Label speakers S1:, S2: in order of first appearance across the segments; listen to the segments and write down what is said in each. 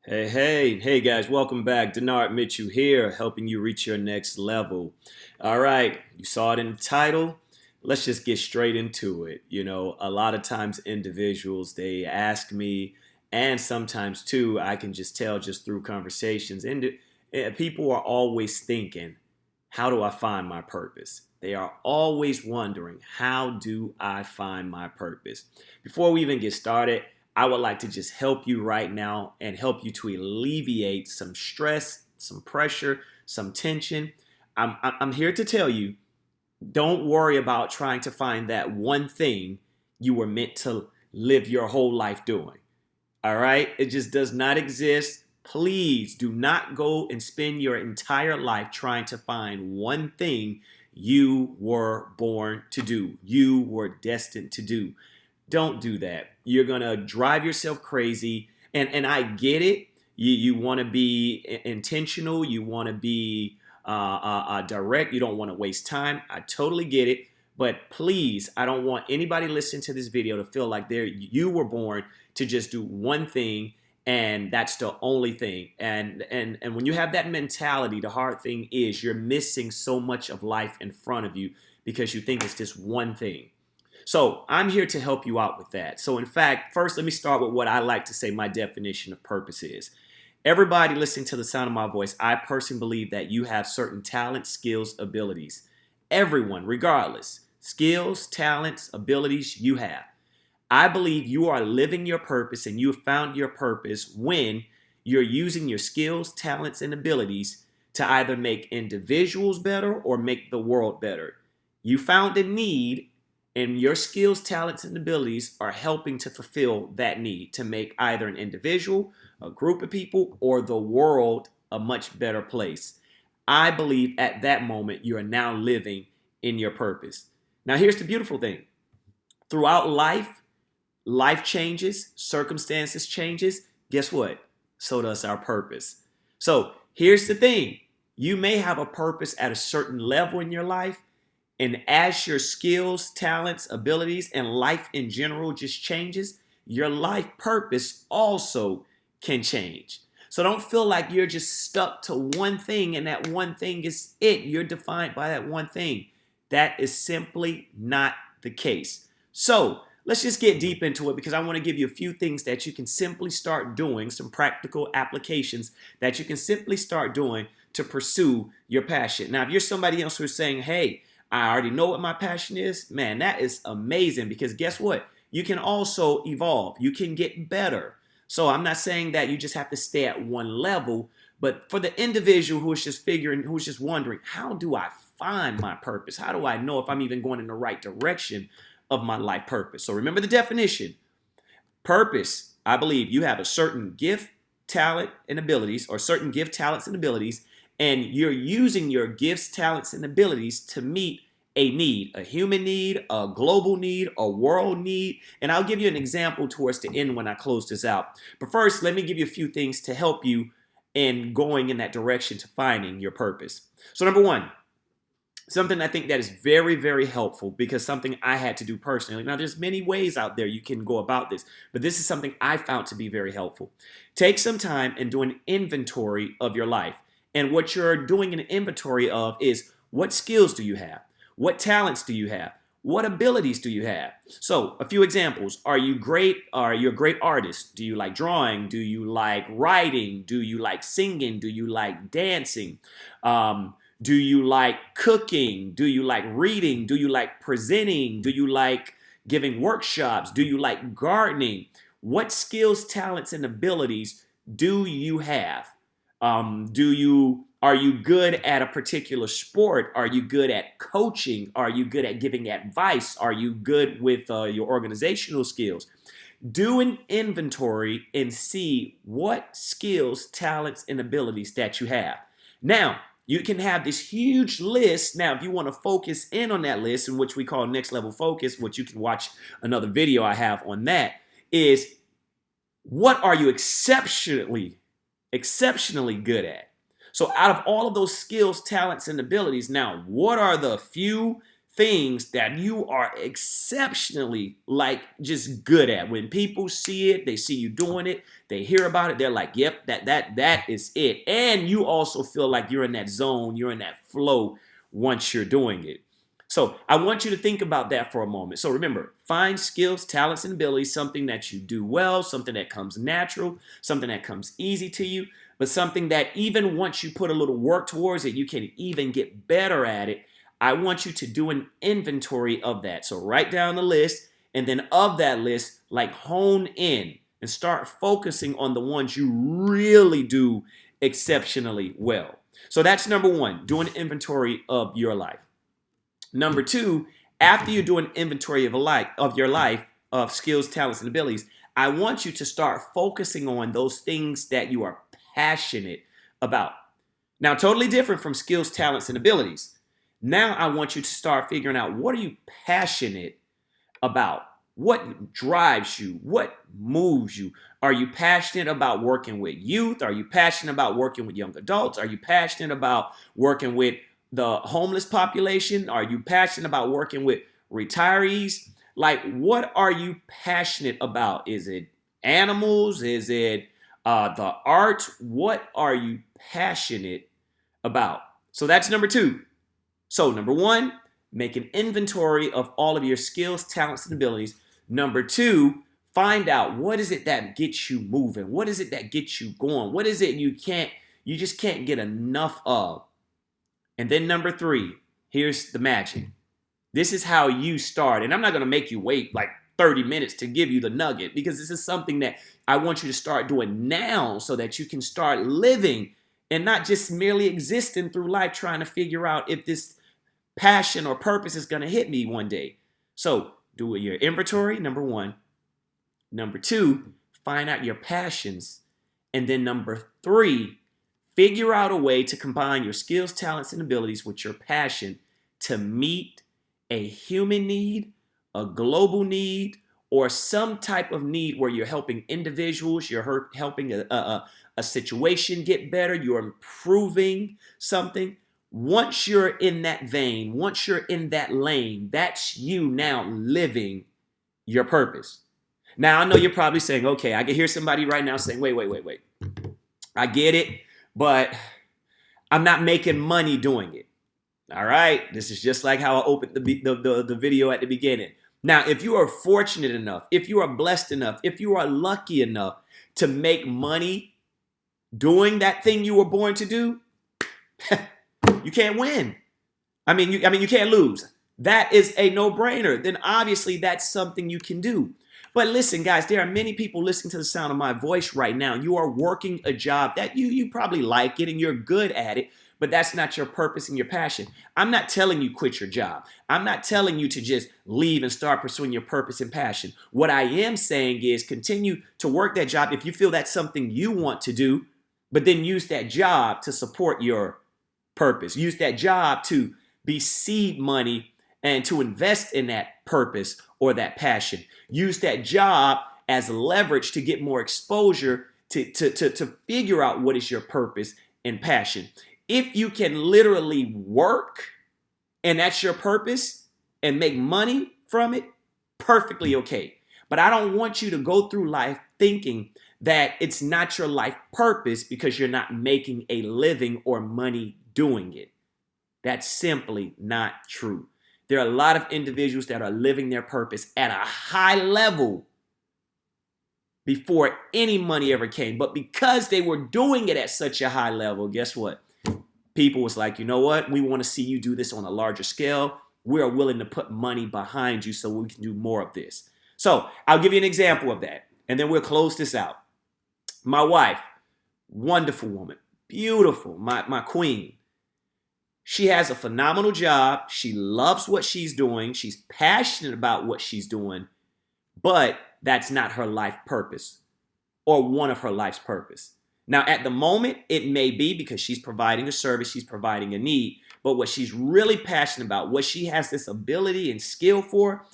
S1: Hey guys, welcome back. Dennard Mitchell here, helping you reach your next level. All right, you saw it in the title. Let's just get straight into it. A lot of times individuals, they ask me, and sometimes too, I can just tell just through conversations, and people are always thinking, how do I find my purpose? They are always wondering, how do I find my purpose? Before we even get started, I would like to just help you right now and help you to alleviate some stress, some pressure, some tension. I'm here to tell you, don't worry about trying to find that one thing you were meant to live your whole life doing. All right? It just does not exist. Please do not go and spend your entire life trying to find one thing you were born to do, you were destined to do. Don't do that. You're going to drive yourself crazy. And I get it. You want to be intentional. You want to be direct. You don't want to waste time. I totally get it. But please, I don't want anybody listening to this video to feel like you were born to just do one thing and that's the only thing. And when you have that mentality, the hard thing is you're missing so much of life in front of you because you think it's just one thing. So I'm here to help you out with that. So in fact, first let me start with what I like to say my definition of purpose is. Everybody listening to the sound of my voice, I personally believe that you have certain talents, skills, abilities. Everyone, regardless, skills, talents, abilities you have. I believe you are living your purpose and you have found your purpose when you're using your skills, talents, and abilities to either make individuals better or make the world better. You found a need and your skills, talents, and abilities are helping to fulfill that need to make either an individual, a group of people, or the world a much better place. I believe at that moment you are now living in your purpose. Now here's the beautiful thing. Throughout life, life changes, circumstances changes. Guess what? So does our purpose. So here's the thing. You may have a purpose at a certain level in your life. And as your skills, talents, abilities, and life in general just changes, your life purpose also can change. So don't feel like you're just stuck to one thing and that one thing is it. You're defined by that one thing. That is simply not the case. So let's just get deep into it because I want to give you a few things that you can simply start doing, some practical applications that you can simply start doing to pursue your passion. Now, if you're somebody else who's saying, hey, I already know what my passion is, man, that is amazing because guess what? You can also evolve. You can get better. So I'm not saying that you just have to stay at one level, but for the individual who's just wondering, how do I find my purpose? How do I know if I'm even going in the right direction of my life purpose? So remember the definition. Purpose, I believe you have a certain gift, talent, and abilities, or certain gift, talents, and abilities, and you're using your gifts, talents, and abilities to meet a need, a human need, a global need, a world need. And I'll give you an example towards the end when I close this out. But first, let me give you a few things to help you in going in that direction to finding your purpose. So number one, something I think that is very, very helpful because something I had to do personally. Now, there's many ways out there you can go about this, but this is something I found to be very helpful. Take some time and do an inventory of your life. And what you're doing an inventory of is what skills do you have? What talents do you have? What abilities do you have? So a few examples. Are you great? Are you a great artist? Do you like drawing? Do you like writing? Do you like singing? Do you like dancing? Do you like cooking? Do you like reading? Do you like presenting? Do you like giving workshops? Do you like gardening? What skills, talents, and abilities do you have? Are you good at a particular sport? Are you good at coaching? Are you good at giving advice? Are you good with your organizational skills? Do an inventory and see what skills, talents, and abilities that you have. Now, you can have this huge list. Now, if you want to focus in on that list, in which we call next level focus, which you can watch another video I have on that, is what are you exceptionally good at? So out of all of those skills, talents, and abilities, now what are the few things that you are exceptionally like just good at. When people see it, they see you doing it, they hear about it, they're like, yep, that is it. And you also feel like you're in that zone, you're in that flow once you're doing it. So I want you to think about that for a moment. So remember, find skills, talents, and abilities, something that you do well, something that comes natural, something that comes easy to you, but something that even once you put a little work towards it, you can even get better at it. I want you to do an inventory of that. So write down the list, and then of that list, like hone in and start focusing on the ones you really do exceptionally well. So that's number one, do an inventory of your life. Number two, after you do an inventory of your life, of skills, talents, and abilities, I want you to start focusing on those things that you are passionate about. Now, totally different from skills, talents, and abilities. Now I want you to start figuring out, what are you passionate about? What drives you? What moves you? Are you passionate about working with youth? Are you passionate about working with young adults? Are you passionate about working with the homeless population? Are you passionate about working with retirees? Like, what are you passionate about? Is it animals? Is it the art? What are you passionate about? So that's number two. So number one, make an inventory of all of your skills, talents, and abilities. Number two, find out, what is it that gets you moving? What is it that gets you going? What is it you just can't get enough of? And then number three, here's the magic. This is how you start. And I'm not going to make you wait like 30 minutes to give you the nugget, because this is something that I want you to start doing now so that you can start living and not just merely existing through life trying to figure out if this passion or purpose is going to hit me one day. So do your inventory, number one. Number two, find out your passions. And then number three, figure out a way to combine your skills, talents, and abilities with your passion to meet a human need, a global need, or some type of need where you're helping individuals, you're helping a situation get better, you're improving something. Once you're in that vein, once you're in that lane, that's you now living your purpose. Now, I know you're probably saying, okay, I can hear somebody right now saying, wait. I get it, but I'm not making money doing it. All right, this is just like how I opened the video at the beginning. Now, if you are fortunate enough, if you are blessed enough, if you are lucky enough to make money doing that thing you were born to do, you can't win. You can't lose. That is a no-brainer. Then obviously that's something you can do. But listen, guys, there are many people listening to the sound of my voice right now. You are working a job that you probably like it and you're good at it, but that's not your purpose and your passion. I'm not telling you quit your job. I'm not telling you to just leave and start pursuing your purpose and passion. What I am saying is continue to work that job if you feel that's something you want to do, but then use that job to support your purpose. Use that job to be seed money and to invest in that purpose or that passion. Use that job as leverage to get more exposure to figure out what is your purpose and passion. If you can literally work and that's your purpose and make money from it, perfectly okay. But I don't want you to go through life thinking that it's not your life purpose because you're not making a living or money doing it. That's simply not true. There are a lot of individuals that are living their purpose at a high level before any money ever came. But because they were doing it at such a high level, guess what? People was like, you know what? We want to see you do this on a larger scale. We are willing to put money behind you so we can do more of this. So I'll give you an example of that, and then we'll close this out. My wife, wonderful woman, beautiful, my queen. She has a phenomenal job. She loves what she's doing. She's passionate about what she's doing, but that's not her life purpose or one of her life's purpose. Now, at the moment, it may be because she's providing a service, she's providing a need, but what she's really passionate about, what she has this ability and skill for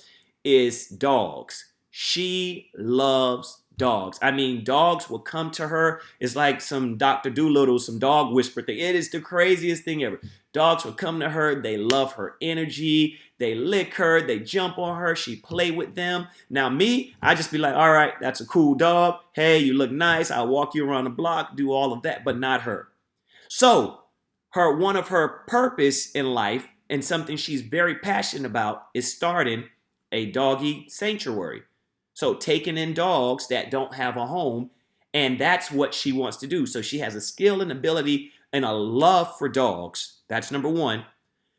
S1: is dogs. She loves dogs. I mean, dogs will come to her. It's like some Dr. Doolittle, some dog whisper thing. It is the craziest thing ever. Dogs will come to her. They love her energy. They lick her. They jump on her. She play with them. Now me, I just be like, all right, that's a cool dog. Hey, you look nice. I'll walk you around the block, do all of that, but not her. So one of her purpose in life and something she's very passionate about is starting a doggy sanctuary. So taking in dogs that don't have a home, and that's what she wants to do. So she has a skill and ability and a love for dogs. That's number one.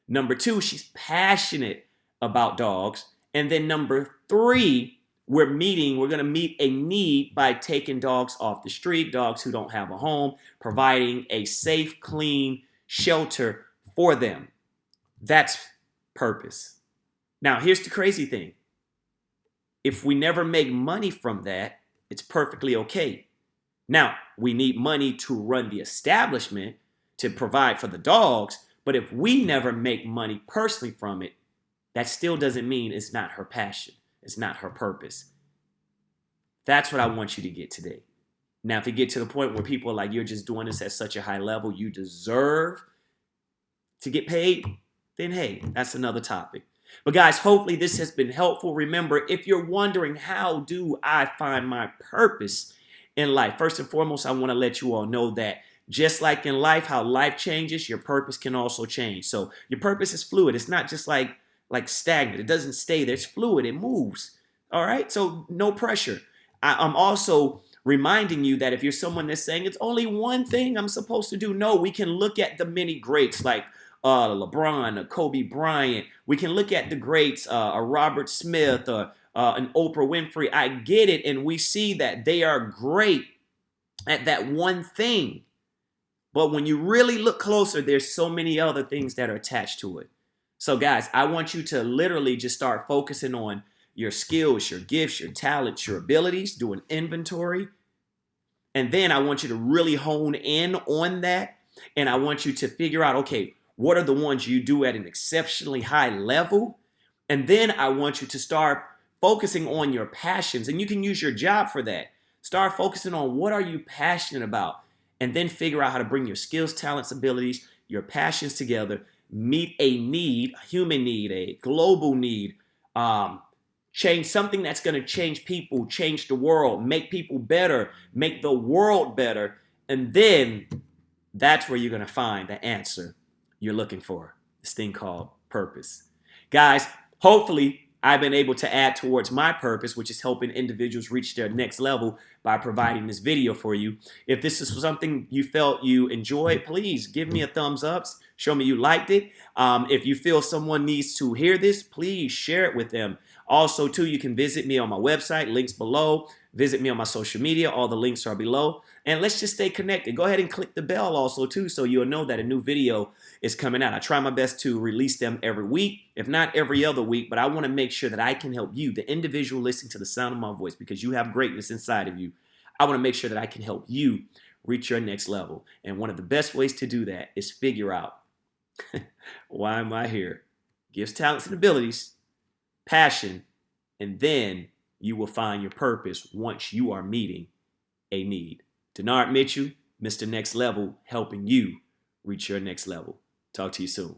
S1: Number two, she's passionate about dogs. And then number three, we're going to meet a need by taking dogs off the street, dogs who don't have a home, providing a safe, clean shelter for them. That's purpose. Now, here's the crazy thing. If we never make money from that, it's perfectly okay. Now, we need money to run the establishment to provide for the dogs, but if we never make money personally from it, that still doesn't mean it's not her passion. It's not her purpose. That's what I want you to get today. Now, if you get to the point where people are like, you're just doing this at such a high level, you deserve to get paid, then hey, that's another topic. But guys, hopefully this has been helpful. Remember, if you're wondering, how do I find my purpose in life? First and foremost, I want to let you all know that just like in life, how life changes, your purpose can also change. So your purpose is fluid. It's not just like stagnant. It doesn't stay there. It's fluid. It moves. All right. So no pressure. I'm also reminding you that if you're someone that's saying it's only one thing I'm supposed to do, no, we can look at the many greats like LeBron, Kobe Bryant. We can look at the greats, Robert Smith, and Oprah Winfrey. I get it, and we see that they are great at that one thing. But when you really look closer, there's so many other things that are attached to it. So guys, I want you to literally just start focusing on your skills, your gifts, your talents, your abilities, do an inventory. And then I want you to really hone in on that. And I want you to figure out, okay, what are the ones you do at an exceptionally high level? And then I want you to start focusing on your passions. And you can use your job for that. Start focusing on what are you passionate about? And then figure out how to bring your skills, talents, abilities, your passions together. Meet a need, a human need, a global need. Change something that's going to change people, change the world, make people better, make the world better. And then that's where you're going to find the answer you're looking for, this thing called purpose. Guys, hopefully I've been able to add towards my purpose, which is helping individuals reach their next level by providing this video for you. If this is something you felt you enjoyed, please give me a thumbs up. Show me you liked it. If you feel someone needs to hear this, please share it with them. Also, too, you can visit me on my website, links below. Visit me on my social media. All the links are below. And let's just stay connected. Go ahead and click the bell also, too, so you'll know that a new video is coming out. I try my best to release them every week, if not every other week, but I want to make sure that I can help you, the individual listening to the sound of my voice, because you have greatness inside of you. I want to make sure that I can help you reach your next level. And one of the best ways to do that is figure out, why am I here? Gifts, talents, and abilities, passion, and then you will find your purpose once you are meeting a need. Dennard Mitchell, Mr. Next Level, helping you reach your next level. Talk to you soon.